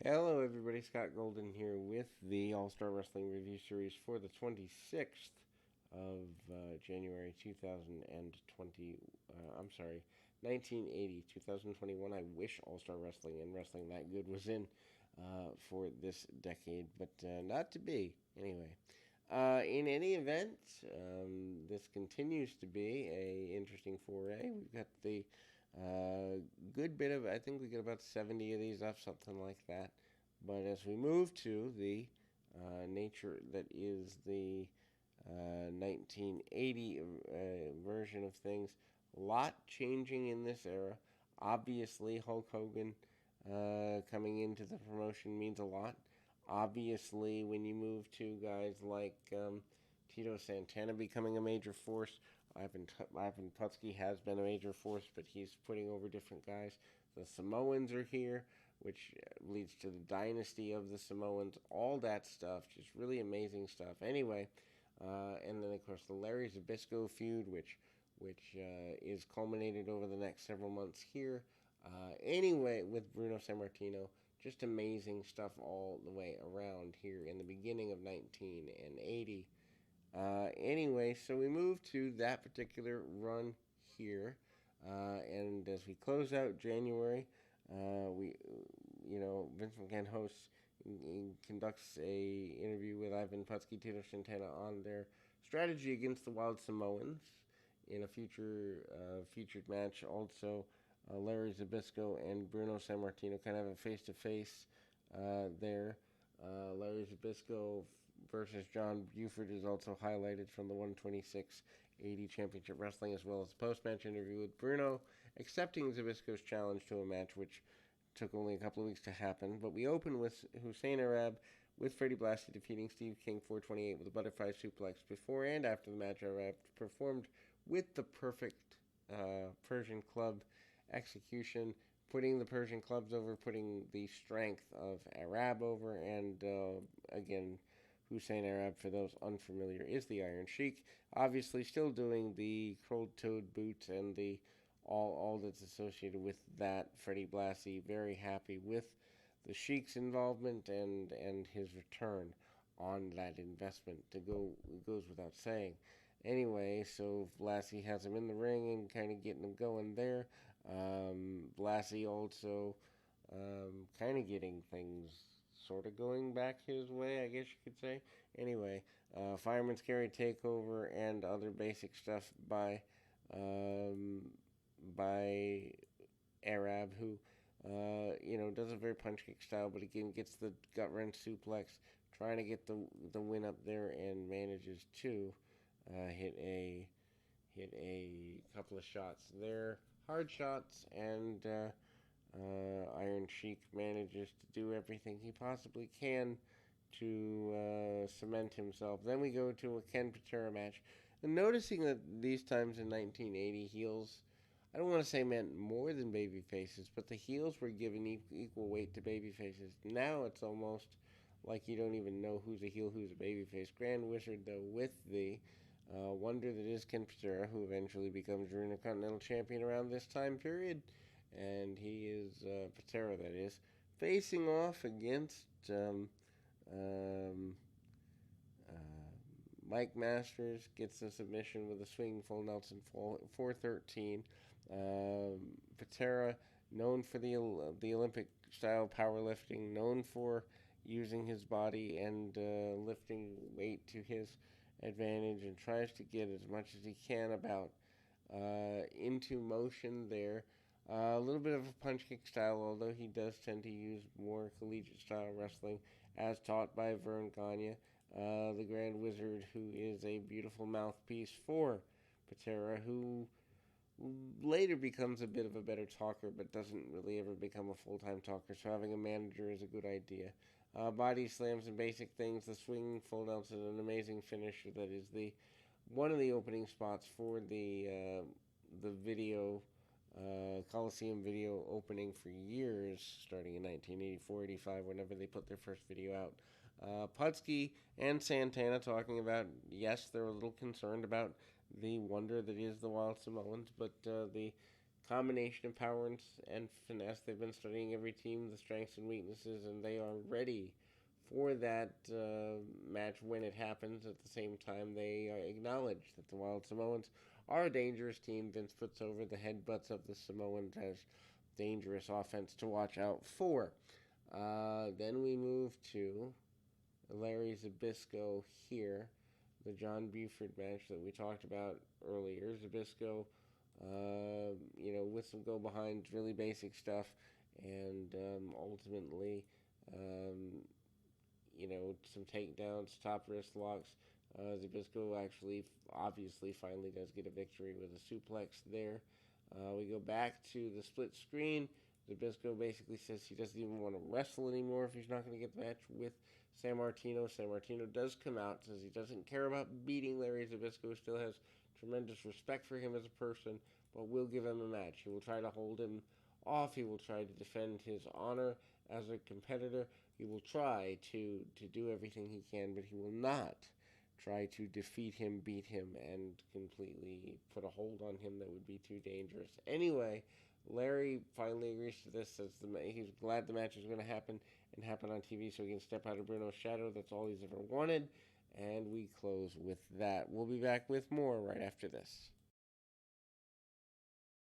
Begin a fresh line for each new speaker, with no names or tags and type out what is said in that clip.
Hello, everybody. Scott Golden here with the All Star Wrestling Review Series for the 26th of January 2020. I'm sorry, 1980, 2021. I wish All Star Wrestling and Wrestling That Good was in for this decade, but not to be. Anyway, in any event, this continues to be a interesting foray. We've got the good bit of, I think we get about 70 of these up, something like that. But as we move to the nature that is the 1980 version of things, a lot changing in this era. Obviously, Hulk Hogan coming into the promotion means a lot. Obviously, when you move to guys like Tito Santana becoming a major force, Ivan Putski has been a major force, but he's putting over different guys. The Samoans are here, which leads to the dynasty of the Samoans. All that stuff, just really amazing stuff. Anyway, and then of course the Larry Zbyszko feud, which is culminated over the next several months here. Anyway, with Bruno Sammartino, just amazing stuff all the way around here in the beginning of 1980. Anyway, so we move to that particular run here, and as we close out January, Vince McMahon hosts conducts a interview with Ivan Putski, Tito Santana on their strategy against the Wild Samoans in a future featured match. Also, Larry Zbyszko and Bruno Sammartino kind of have a face-to-face there. Larry Zbyszko versus John Buford is also highlighted from the 126-80 Championship Wrestling, as well as a post-match interview with Bruno accepting Zbyszko's challenge to a match, which took only a couple of weeks to happen. But we open with Hussein Arab with Freddie Blassie defeating Steve King 428 with a butterfly suplex. Before and after the match, Arab performed with the perfect Persian Club execution, putting the Persian Clubs over, putting the strength of Arab over, and again, Hussein Arab, for those unfamiliar, is the Iron Sheik. Obviously, still doing the cold-toed boots and the all that's associated with that. Freddie Blassie very happy with the Sheik's involvement and his return on that investment. Goes without saying. Anyway, so Blassie has him in the ring and kind of getting him going there. Blassie also kind of getting things sort of going back his way, I guess you could say. Anyway, Fireman's Carry Takeover and other basic stuff by Arab, who does a very punch kick style, but again gets the gut wrench suplex, trying to get the win up there, and manages to hit a couple of shots there, hard shots, and Iron Sheik manages to do everything he possibly can to cement himself. Then we go to a Ken Patera match. And noticing that these times in 1980, heels, I don't want to say meant more than baby faces, but the heels were given equal weight to baby faces. Now it's almost like you don't even know who's a heel, who's a baby face. Grand Wizard, though, with the wonder that is Ken Patera, who eventually becomes Intercontinental Champion around this time period. And he is, Patera that is, facing off against um, Mike Masters, gets the submission with a swinging full Nelson 413. Patera, known for the Olympic style powerlifting, known for using his body and lifting weight to his advantage, and tries to get as much as he can about into motion there. A little bit of a punch kick style, although he does tend to use more collegiate style wrestling as taught by Vern Gagne, the Grand Wizard, who is a beautiful mouthpiece for Patera, who later becomes a bit of a better talker, but doesn't really ever become a full-time talker, so having a manager is a good idea. Body slams and basic things, the swinging full Nelson, an amazing finisher that is one of the opening spots for the video Coliseum video opening for years, starting in 1984-85, whenever they put their first video out. Putski and Santana talking about, yes, they're a little concerned about the wonder that is the Wild Samoans, but the combination of power and finesse. They've been studying every team, the strengths and weaknesses, and they are ready for that match when it happens. At the same time, they acknowledge that the Wild Samoans are a dangerous team. Vince puts over the headbutts of the Samoans as dangerous offense to watch out for. Then we move to Larry Zbyszko here, the John Buford match that we talked about earlier. Zbyszko, with some go behinds, really basic stuff, and ultimately, some takedowns, top wrist locks. Zbyszko actually, obviously, finally does get a victory with a suplex there. We go back to the split screen. Zbyszko basically says he doesn't even want to wrestle anymore if he's not going to get the match with Sammartino. Sammartino does come out, says he doesn't care about beating Larry Zbyszko, still has tremendous respect for him as a person, but will give him a match. He will try to hold him off. He will try to defend his honor as a competitor. He will try to do everything he can, but he will not try to defeat him, beat him, and completely put a hold on him that would be too dangerous. Anyway, Larry finally agrees to this, says he's glad the match is going to happen and happen on TV so he can step out of Bruno's shadow. That's all he's ever wanted. And we close with that. We'll be back with more right after this.